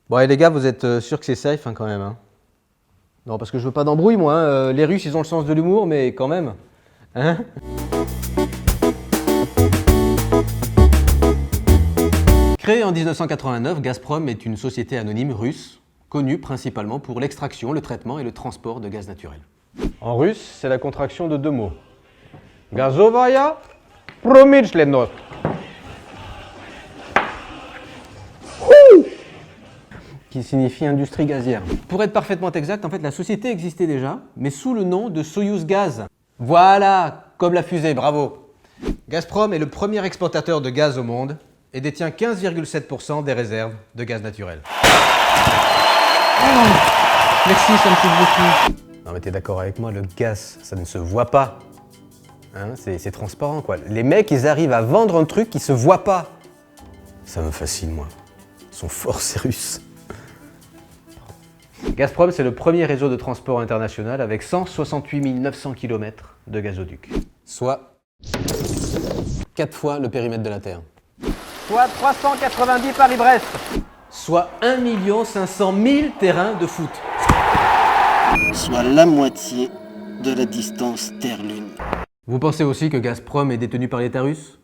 Bon, allez les gars, vous êtes sûrs que c'est safe quand même hein? Non, parce que je veux pas d'embrouille, moi. Les Russes, ils ont le sens de l'humour, mais quand même. Hein? Créée en 1989, Gazprom est une société anonyme russe, connue principalement pour l'extraction, le traitement et le transport de gaz naturel. En russe, c'est la contraction de deux mots. Gazovaya promyshlennost. Qui signifie industrie gazière. Pour être parfaitement exact, en fait, la société existait déjà, mais sous le nom de Soyouz Gaz. Voilà, comme la fusée, bravo. Gazprom est le premier exportateur de gaz au monde et détient 15,7% des réserves de gaz naturel. Oh, merci, ça me touche beaucoup. Non mais t'es d'accord avec moi, le gaz, ça ne se voit pas. Hein, c'est transparent quoi. Les mecs, ils arrivent à vendre un truc qui se voit pas. Ça me fascine moi. Ils sont forts ces Russes. Gazprom, c'est le premier réseau de transport international avec 168 900 km de gazoducs. Soit 4 fois le périmètre de la Terre. Soit 390 Paris-Brest. Soit 1 500 000 terrains de foot. Soit la moitié de la distance Terre-Lune. Vous pensez aussi que Gazprom est détenu par l'État russe?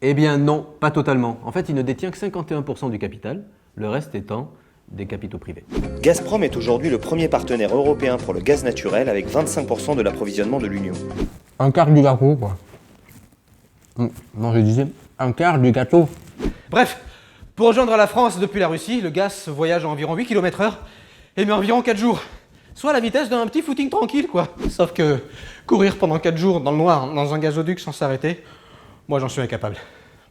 Eh bien non, pas totalement. En fait, il ne détient que 51% du capital, le reste étant des capitaux privés. Gazprom est aujourd'hui le premier partenaire européen pour le gaz naturel avec 25% de l'approvisionnement de l'Union. Un quart du gâteau, quoi. Non, je disais un quart du gâteau. Bref, pour rejoindre la France depuis la Russie, le gaz voyage à environ 8 km/h et met environ 4 jours. Soit la vitesse d'un petit footing tranquille, quoi. Sauf que courir pendant 4 jours dans le noir, dans un gazoduc sans s'arrêter, moi j'en suis incapable.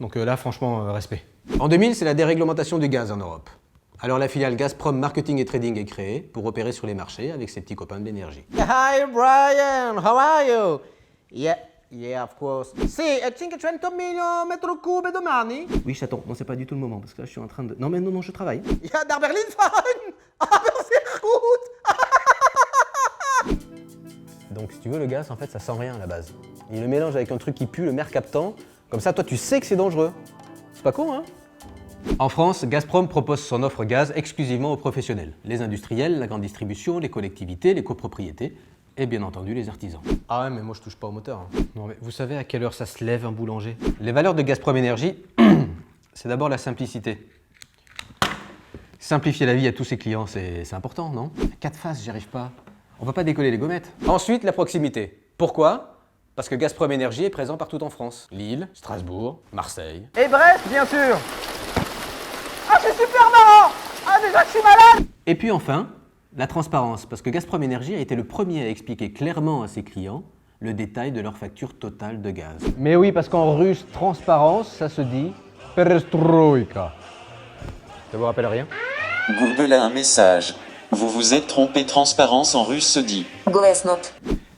Donc là, franchement, respect. En 2000, c'est la déréglementation du gaz en Europe. Alors la filiale Gazprom Marketing et Trading est créée pour opérer sur les marchés avec ses petits copains de l'énergie. Hi Brian, how are you? Yeah, of course. Sì, 500.000 metri cubi domani? Oui, chaton, non, c'est pas du tout le moment parce que là je suis en train de. Non, mais non, je travaille. Ja, naar Berlin fahren! Aber sehr gut! Donc si tu veux, le gaz, en fait, ça sent rien à la base. Il le mélange avec un truc qui pue, le mercaptan. Comme ça, toi, tu sais que c'est dangereux. C'est pas con, hein? En France, Gazprom propose son offre gaz exclusivement aux professionnels. Les industriels, la grande distribution, les collectivités, les copropriétés et bien entendu les artisans. Ah ouais, mais moi je touche pas au moteur. Hein. Non mais vous savez à quelle heure ça se lève un boulanger? Les valeurs de Gazprom Énergie, c'est d'abord la simplicité. Simplifier la vie à tous ses clients, c'est important, non? 4 faces, j'y arrive pas. On va pas décoller les gommettes. Ensuite, la proximité. Pourquoi? Parce que Gazprom Énergie est présent partout en France. Lille, Strasbourg, Marseille. Et Brest, bien sûr! Ah, c'est super marrant! Ah, déjà que je suis malade! Et puis enfin, la transparence, parce que Gazprom Énergie a été le premier à expliquer clairement à ses clients le détail de leur facture totale de gaz. Mais oui, parce qu'en russe, transparence, ça se dit perestroïka. Ça vous rappelle rien? Google a un message. Vous vous êtes trompé, transparence en russe se dit.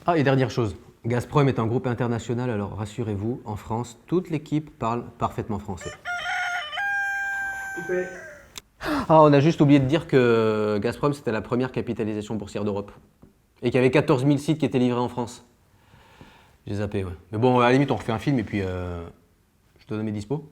Ah, et dernière chose, Gazprom est un groupe international, alors rassurez-vous, en France, toute l'équipe parle parfaitement français. Ah, on a juste oublié de dire que Gazprom, c'était la première capitalisation boursière d'Europe. Et qu'il y avait 14 000 sites qui étaient livrés en France. J'ai zappé, ouais. Mais bon, à la limite, on refait un film et puis je te donne mes dispos.